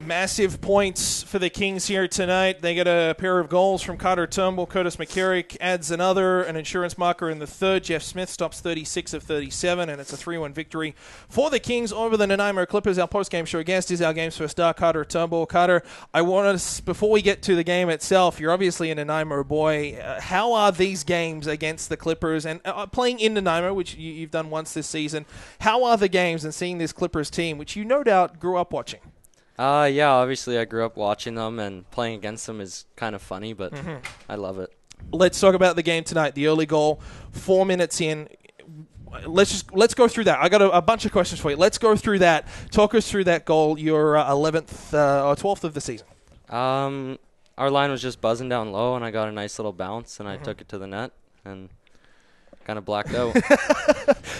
Massive points for the Kings here tonight. They get a pair of goals from Carter Turnbull. Curtis McCarrick adds an insurance marker in the third. Jeff Smith stops 36 of 37, and it's a 3-1 victory for the Kings over the Nanaimo Clippers. Our post-game show guest is our Games First star, Carter Turnbull. Carter, I want us, before we get to the game itself, you're obviously a Nanaimo boy. How are these games against the Clippers? And playing in Nanaimo, which you've done once this season, how are the games and seeing this Clippers team, which you no doubt grew up watching? Yeah, obviously I grew up watching them, and playing against them is kind of funny, but I love it. Let's talk about the game tonight. The early goal, 4 minutes in. Let's go through that. I got a bunch of questions for you. Let's go through that. Talk us through that goal, your 11th or 12th of the season. Our line was just buzzing down low, and I got a nice little bounce, and I took it to the net, and kind of blacked out.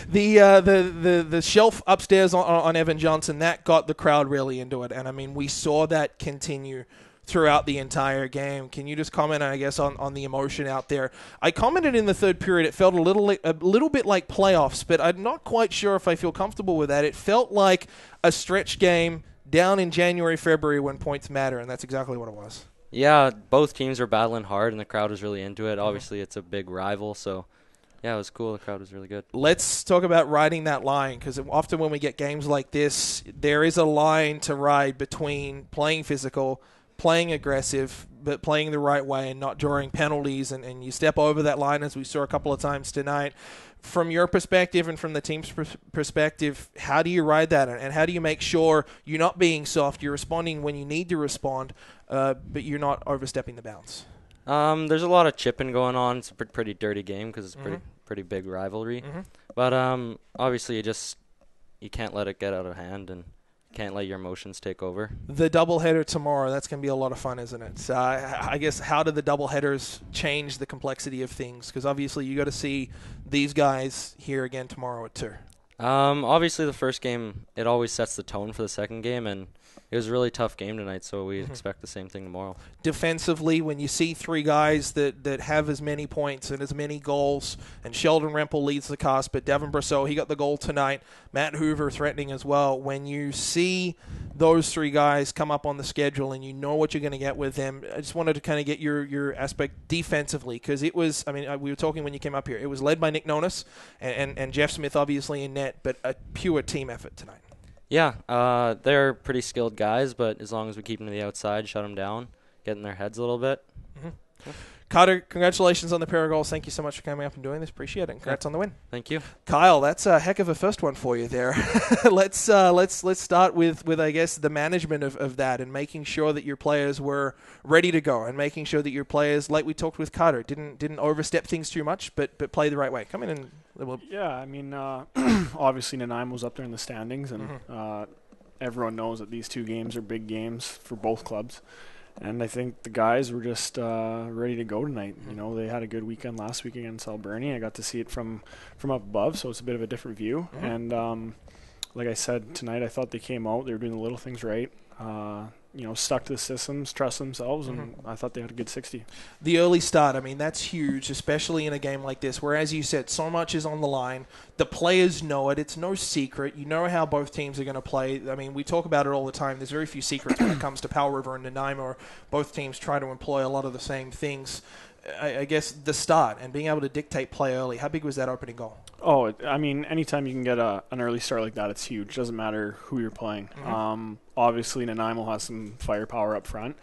The shelf upstairs on Evan Johnson, that got the crowd really into it. And, I mean, we saw that continue throughout the entire game. Can you just comment, I guess, on the emotion out there? I commented in the third period it felt a little bit like playoffs, but I'm not quite sure if I feel comfortable with that. It felt like a stretch game down in January, February when points matter, and that's exactly what it was. Yeah, both teams were battling hard, and the crowd was really into it. Obviously, it's a big rival, so yeah, it was cool. The crowd was really good. Let's talk about riding that line, because often when we get games like this, there is a line to ride between playing physical, playing aggressive, but playing the right way and not drawing penalties, and you step over that line, as we saw a couple of times tonight. From your perspective and from the team's perspective, how do you ride that, and how do you make sure you're not being soft, you're responding when you need to respond, but you're not overstepping the bounds? There's a lot of chipping going on. It's a pretty dirty game because it's a pretty big rivalry. But obviously you can't let it get out of hand, and can't let your emotions take over. The doubleheader tomorrow, that's going to be a lot of fun, isn't it? I guess, how do the doubleheaders change the complexity of things? Because obviously you got to see these guys here again tomorrow at 2. Obviously the first game, it always sets the tone for the second game, and it was a really tough game tonight, so we expect the same thing tomorrow. Defensively, when you see three guys that have as many points and as many goals, and Sheldon Rempel leads the cast, but Devin Brasseur, he got the goal tonight, Matt Hoover threatening as well. When you see those three guys come up on the schedule and you know what you're going to get with them, I just wanted to kind of get your aspect defensively, because it was, I mean, we were talking when you came up here, it was led by Nick Nonis and Jeff Smith obviously in net, but a pure team effort tonight. Yeah, they're pretty skilled guys, but as long as we keep them to the outside, shut them down, get in their heads a little bit. Yeah. Carter, congratulations on the pair of goals. Thank you so much for coming up and doing this. Appreciate it. And congrats on the win. Thank you. Kyle, that's a heck of a first one for you there. Let's start with I guess the management of that, and making sure that your players were ready to go, and making sure that your players, like we talked with Carter, didn't overstep things too much, but play the right way. Come in and yeah, I mean, obviously Nanaimo's up there in the standings, and everyone knows that these two games are big games for both clubs. And I think the guys were just ready to go tonight. You know, they had a good weekend last week against Alberni. I got to see it from up above, so it's a bit of a different view. And like I said, tonight I thought they came out. They were doing the little things right. Stuck to the systems, trust themselves, and I thought they had a good 60. The early start, I mean, that's huge, especially in a game like this, where, as you said, so much is on the line. The players know it. It's no secret. You know how both teams are going to play. I mean, we talk about it all the time. There's very few secrets when it comes to Powell River and Nanaimo. Both teams try to employ a lot of the same things. I guess the start and being able to dictate play early, how big was that opening goal? Oh, I mean, anytime you can get an early start like that, it's huge. Doesn't matter who you're playing. Obviously, Nanaimo has some firepower up front,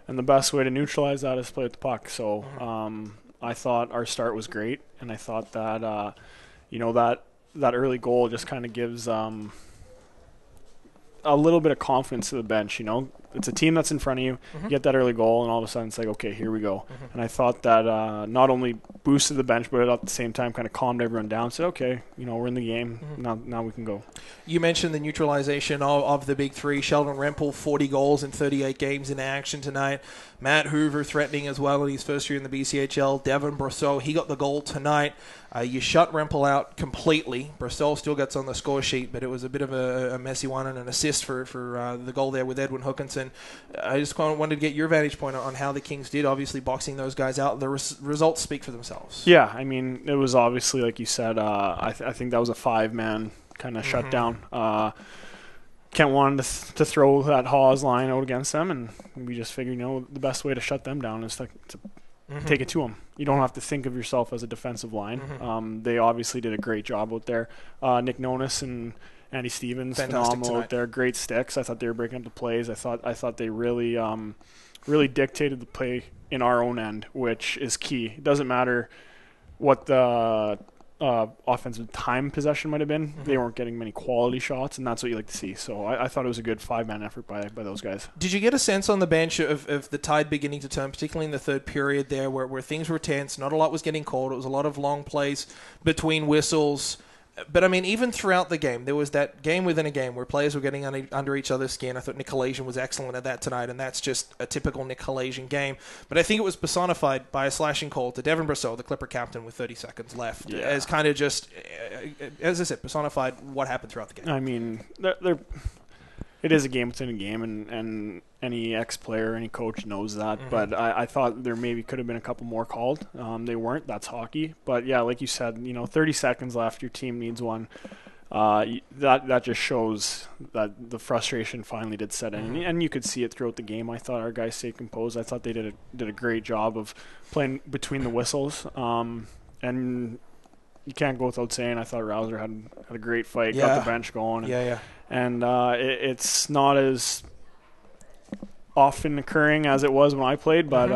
and the best way to neutralize that is to play with the puck. So I thought our start was great, and I thought that that early goal just kind of gives a little bit of confidence to the bench. You know, it's a team that's in front of you. You get that early goal, and all of a sudden it's like, okay, here we go. And I thought that not only boosted the bench, but at the same time kind of calmed everyone down. Said, okay, we're in the game. Now we can go. You mentioned the neutralization of the big three. Sheldon Rempel, 40 goals in 38 games in action tonight. Matt Hoover threatening as well in his first year in the BCHL. Devin Brasseur, he got the goal tonight. You shut Rempel out completely. Brasseur still gets on the score sheet, but it was a bit of a messy one, and an assist for the goal there with Edwin Hookinson. I just kind of wanted to get your vantage point on how the Kings did, obviously boxing those guys out. The results speak for themselves. Yeah, I mean, it was obviously, like you said, I think that was a 5-man kind of shutdown. Kent wanted to throw that Hawes line out against them, and we just figured, the best way to shut them down is to take it to them. You don't have to think of yourself as a defensive line. They obviously did a great job out there. Nick Nonis and Andy Stevens, phenomenal out there. Great sticks. I thought they were breaking up the plays. I thought they really dictated the play in our own end, which is key. It doesn't matter what the offensive time possession might have been. They weren't getting many quality shots, and that's what you like to see. So I thought it was a good 5-man effort by those guys. Did you get a sense on the bench of the tide beginning to turn, particularly in the third period there, where things were tense, not a lot was getting called, it was a lot of long plays between whistles? But, I mean, even throughout the game, there was that game within a game where players were getting under each other's skin. I thought Nicolasian was excellent at that tonight, and that's just a typical Nicolasian game. But I think it was personified by a slashing call to Devin Brasseur, the Clipper captain, with 30 seconds left, as kind of just, as I said, personified what happened throughout the game. I mean, it is a game within a game, and any ex-player, any coach knows that. But I thought there maybe could have been a couple more called. They weren't. That's hockey. But, yeah, like you said, 30 seconds left, your team needs one. That just shows that the frustration finally did set in. And you could see it throughout the game. I thought our guys stayed composed. I thought they did a great job of playing between the whistles. And you can't go without saying I thought Rouser had a great fight, got the bench going. And it's not as often occurring as it was when I played, but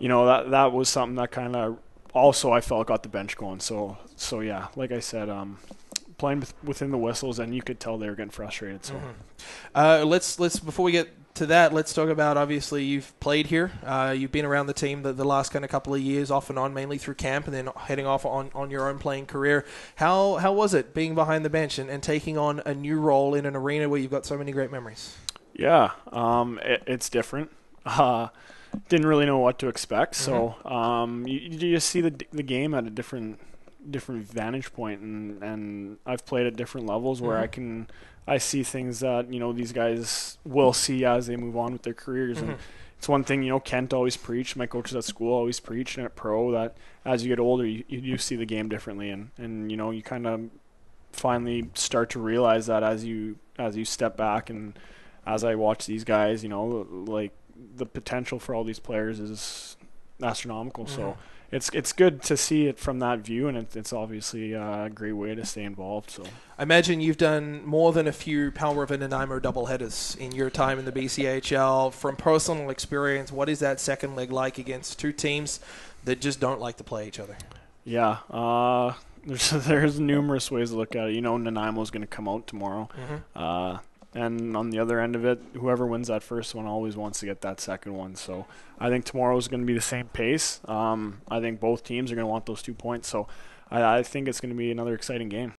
that was something that kind of also I felt got the bench going. So yeah, like I said, playing within the whistles, and you could tell they were getting frustrated. So let's before we get to that, let's talk about, obviously you've played here, you've been around the team the last kind of couple of years, off and on, mainly through camp, and then heading off on your own playing career. How was it being behind the bench and taking on a new role in an arena where you've got so many great memories? Yeah, it's different. Didn't really know what to expect, so you just see the game at a different vantage point, and I've played at different levels where I see things that these guys will see as they move on with their careers. And it's one thing Kent always preached, my coaches at school always preached, and at pro, that as you get older you see the game differently, and you kind of finally start to realize that as you step back. And as I watch these guys, like the potential for all these players is astronomical. So it's good to see it from that view, and it's obviously a great way to stay involved. So I imagine you've done more than a few Powell River Nanaimo doubleheaders in your time in the BCHL. From personal experience, what is that second leg like against two teams that just don't like to play each other? Yeah, there's numerous ways to look at it. Nanaimo's going to come out tomorrow. And on the other end of it, whoever wins that first one always wants to get that second one. So I think tomorrow is going to be the same pace. I think both teams are going to want those 2 points. So I think it's going to be another exciting game.